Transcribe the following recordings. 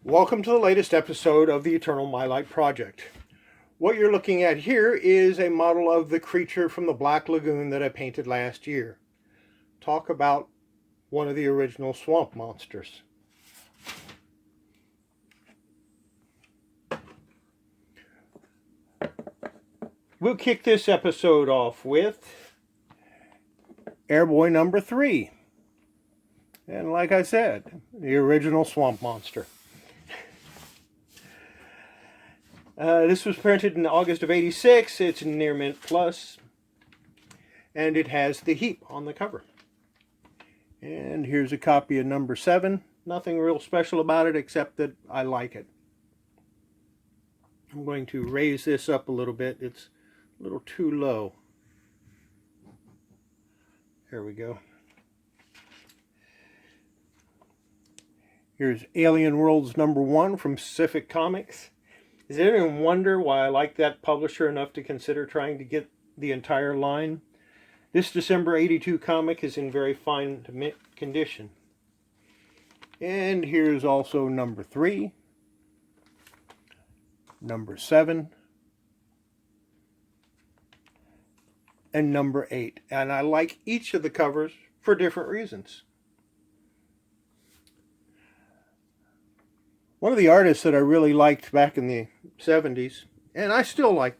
Welcome to the latest episode of the Eternal Mylite Project. What you're looking at here is a model of the creature from the Black Lagoon that I painted last year. Talk about one of the original swamp monsters. We'll kick this episode off with Airboy number 3. And like I said, the original swamp monster. This was printed in August of '86. It's near mint plus. And it has the heap on the cover. And here's a copy of number 7. Nothing real special about it except that I like it. I'm going to raise this up a little bit. It's a little too low. There we go. Here's Alien Worlds number 1 from Pacific Comics. Does anyone wonder why I like that publisher enough to consider trying to get the entire line? This December '82 comic is in very fine to mint condition. And here's also number 3, number 7, and number 8. And I like each of the covers for different reasons. One of the artists that I really liked back in the 70s, and I still like,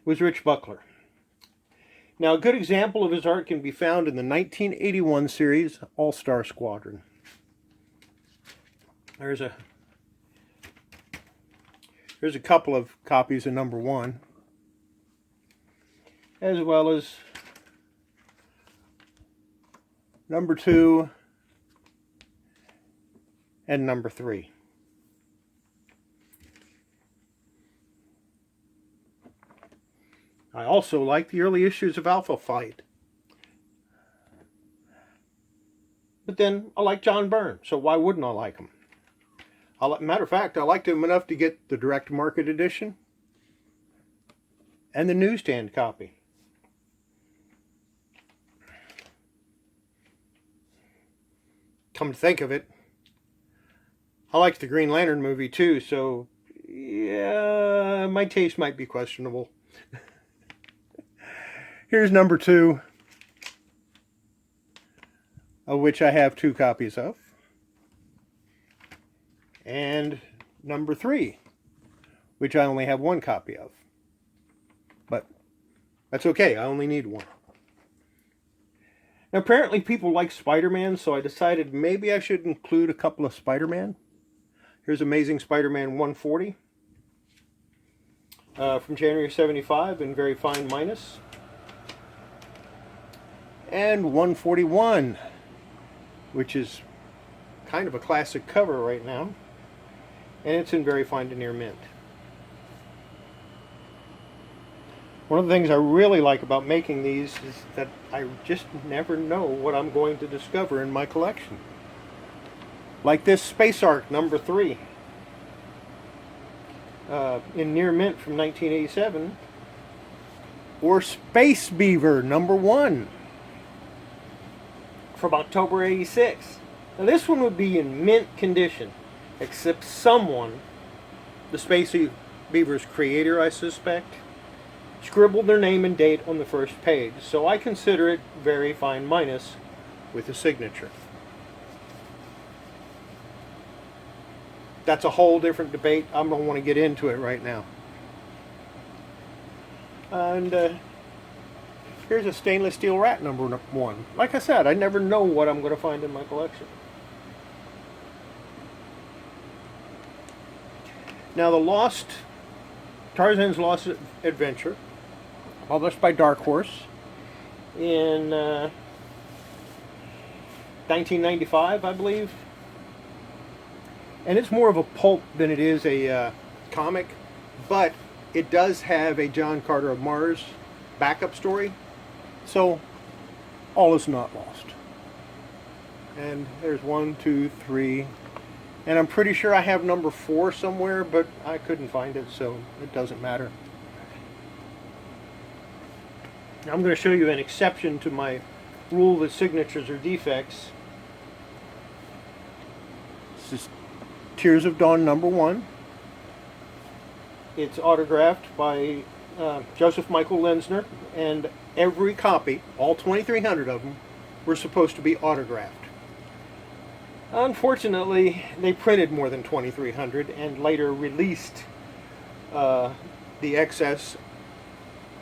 was Rich Buckler. Now, a good example of his art can be found in the 1981 series, All-Star Squadron. There's a couple of copies of number 1, as well as number 2 and number 3. I also like the early issues of Alpha Flight. But then I like John Byrne, so why wouldn't I like him? Matter of fact, I liked him enough to get the direct market edition and the newsstand copy. Come to think of it, I liked the Green Lantern movie too, so yeah, my taste might be questionable. Here's number 2, of which I have 2 copies of. And number 3, which I only have 1 copy of. But that's okay, I only need 1. Now, apparently people like Spider-Man, so I decided maybe I should include a couple of Spider-Man. Here's Amazing Spider-Man 140 from January 75 in very fine minus. And 141, which is kind of a classic cover right now. And it's in very fine to near mint. One of the things I really like about making these is that I just never know what I'm going to discover in my collection. Like this Space Ark number 3 in near mint from 1987, or Space Beaver number 1 from October '86. Now this one would be in mint condition, except someone, the Space Beaver's creator I suspect, scribbled their name and date on the first page, so I consider it very fine minus with a signature. That's a whole different debate. I don't want to get into it right now. And here's a stainless steel rat number 1. Like I said, I never know what I'm going to find in my collection. Now, Tarzan's Lost Adventure, published by Dark Horse in 1995, I believe. And it's more of a pulp than it is a comic, but it does have a John Carter of Mars backup story, so all is not lost. And there's 1, 2, 3, and I'm pretty sure I have number 4 somewhere, but I couldn't find it, so it doesn't matter. Now I'm going to show you an exception to my rule that signatures are defects. This is Tears of Dawn #1. It's autographed by Joseph Michael Lenzner, and every copy, all 2,300 of them, were supposed to be autographed. Unfortunately, they printed more than 2,300 and later released the excess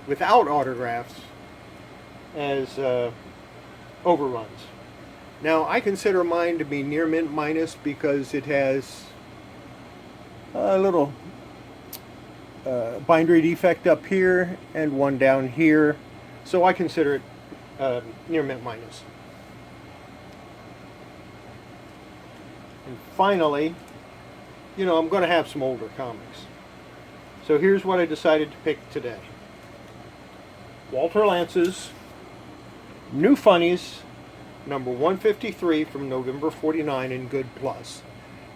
without autographs as overruns. Now, I consider mine to be near mint minus because it has a little bindery defect up here and one down here, so I consider it near mint minus. And finally, you know, I'm going to have some older comics. So here's what I decided to pick today. Walter Lance's New Funnies, number 153 from November '49 in Good Plus.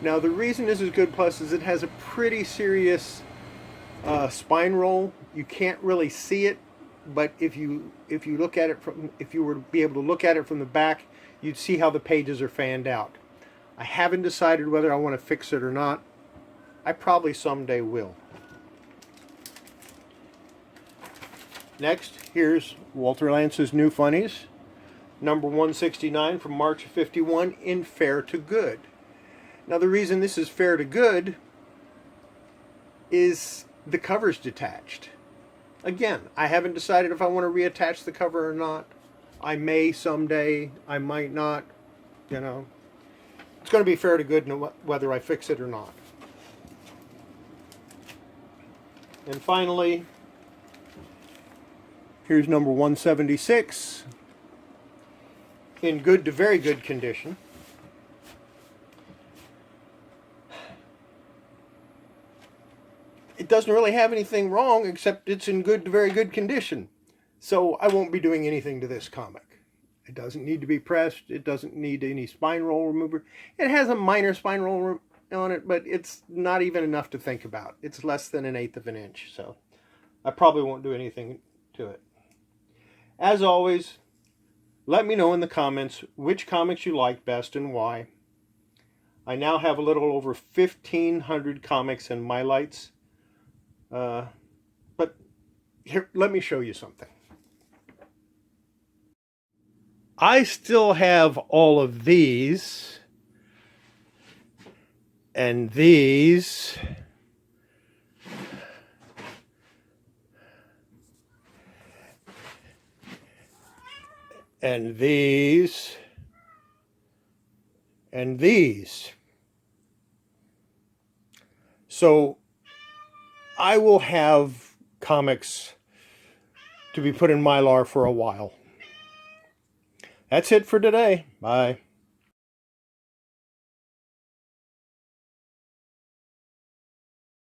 Now the reason this is Good Plus is it has a pretty serious spine roll. You can't really see it, but if you look at it from, if you were to be able to look at it from the back, you'd see how the pages are fanned out. I haven't decided whether I want to fix it or not. I probably someday will. Next, here's Walter Lance's New Funnies, number 169 from March of '51 in Fair to Good. Now the reason this is fair to good is the cover's detached. Again, I haven't decided if I want to reattach the cover or not. I may someday, I might not, you know. It's going to be fair to good whether I fix it or not. And finally, here's number 176 in good to very good condition. It doesn't really have anything wrong except it's in good to very good condition. So I won't be doing anything to this comic. It doesn't need to be pressed. It doesn't need any spine roll remover. It has a minor spine roll on it, but it's not even enough to think about. It's less than 1/8 of an inch, so I probably won't do anything to it. As always, let me know in the comments which comics you like best and why. I now have a little over 1,500 comics and Mylites. But here, let me show you something. I still have all of these, and these, and these, and these. So I will have comics to be put in Mylar for a while. That's it for today. Bye.